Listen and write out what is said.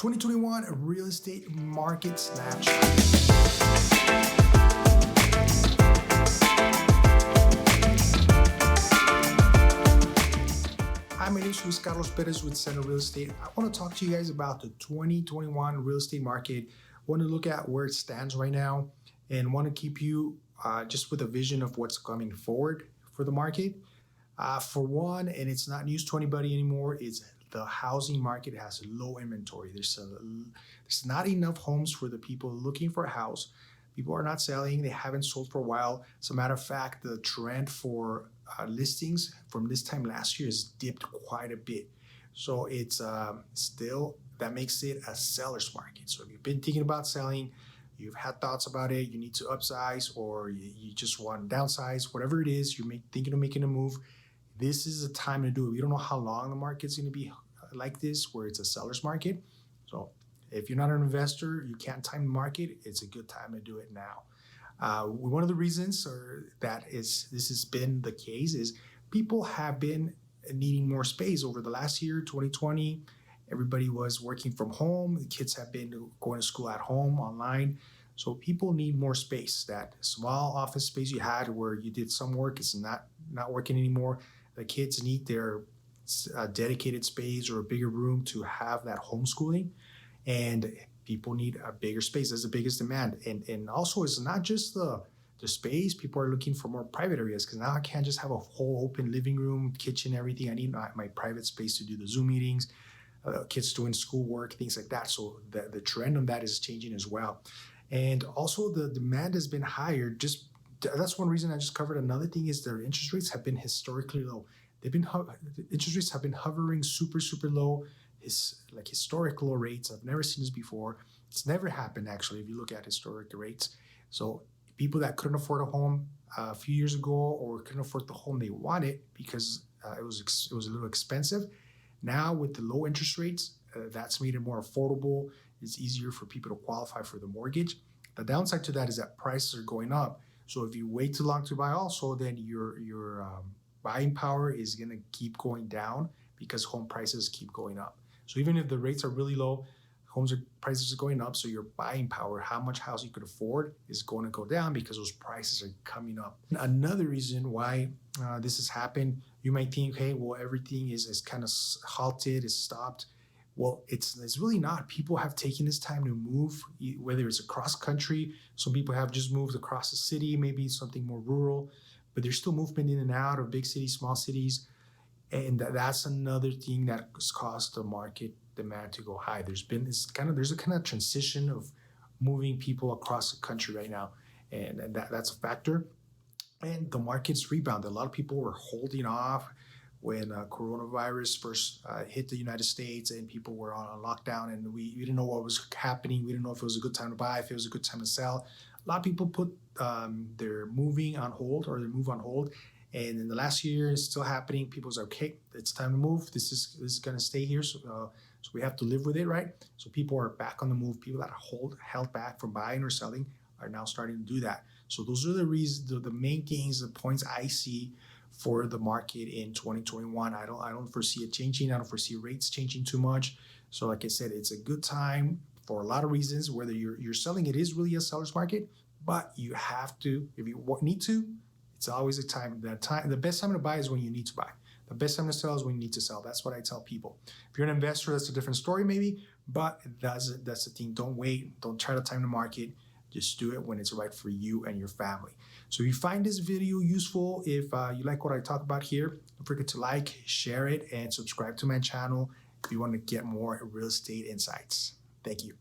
2021 real estate market snapshot. Hi, my name is Luis Carlos Perez with Center Real Estate. I want to talk to you guys about the 2021 real estate market. I want to look at where it stands right now and want to keep you just with a vision of what's coming forward for the market. For one, and it's not news to anybody anymore, it's the housing market has low inventory. There's not enough homes for the people looking for a house. People are not selling. They haven't sold for a while. As a matter of fact, the trend for listings from this time last year has dipped quite a bit. So it's still, that makes it a seller's market. So if you've been thinking about selling, you've had thoughts about it, you need to upsize, or you just want to downsize, whatever it is, you're thinking of making a move, this is the time to do it. You don't know how long the market's going to be like this, where it's a seller's market. So if you're not an investor, you can't time the market, it's a good time to do it now. One of the reasons this has been the case is people have been needing more space over the last year, 2020. Everybody was working from home. The kids have been going to school at home, online. So people need more space. That small office space you had where you did some work is not working anymore. The kids need their dedicated space or a bigger room to have that homeschooling, and people need a bigger space. That's the biggest demand. And also it's not just the space. People are looking for more private areas, because now I can't just have a whole open living room, kitchen, everything. I need my private space to do the Zoom meetings, kids doing schoolwork, things like that. So the trend on that is changing as well. And also the demand has been higher. That's one reason I just covered. Another thing is their interest rates have been historically low. Interest rates have been hovering super, super low, like historic low rates. I've never seen this before. It's never happened, actually, if you look at historic rates. So people that couldn't afford a home a few years ago, or couldn't afford the home they wanted because it was a little expensive. Now with the low interest rates, that's made it more affordable. It's easier for people to qualify for the mortgage. The downside to that is that prices are going up. So if you wait too long to buy also, then your buying power is going to keep going down because home prices keep going up. So even if the rates are really low, prices are going up. So your buying power, how much house you could afford, is going to go down because those prices are coming up. Another reason why this has happened, you might think, hey, well, everything is kind of halted, is stopped. Well, it's really not. People have taken this time to move, whether it's across country. Some people have just moved across the city, maybe something more rural, but there's still movement in and out of big cities, small cities. And that's another thing that has caused the market demand to go high. There's a kind of transition of moving people across the country right now. And that's a factor. And the market's rebounded. A lot of people were holding off when coronavirus first hit the United States and people were on lockdown, and we didn't know what was happening. We didn't know if it was a good time to buy, if it was a good time to sell. A lot of people put their moving on hold, or their move on hold. And in the last year, it's still happening. People say, okay, it's time to move. This is going to stay here. So we have to live with it, right? So people are back on the move. People that held back from buying or selling are now starting to do that. So those are the reasons, the main things, the points I see for the market in 2021. I don't foresee it changing. I don't foresee rates changing too much. So like I said, it's a good time for a lot of reasons. Whether you're selling, it is really a seller's market, but you have to, if you need to, it's always a time. The best time to buy is when you need to buy. The best time to sell is when you need to sell. That's what I tell people. If you're an investor, that's a different story maybe, but that's the thing. Don't wait. Don't try to time the market. Just do it when it's right for you and your family. So if you find this video useful, if you like what I talk about here, don't forget to like, share it, and subscribe to my channel if you want to get more real estate insights. Thank you.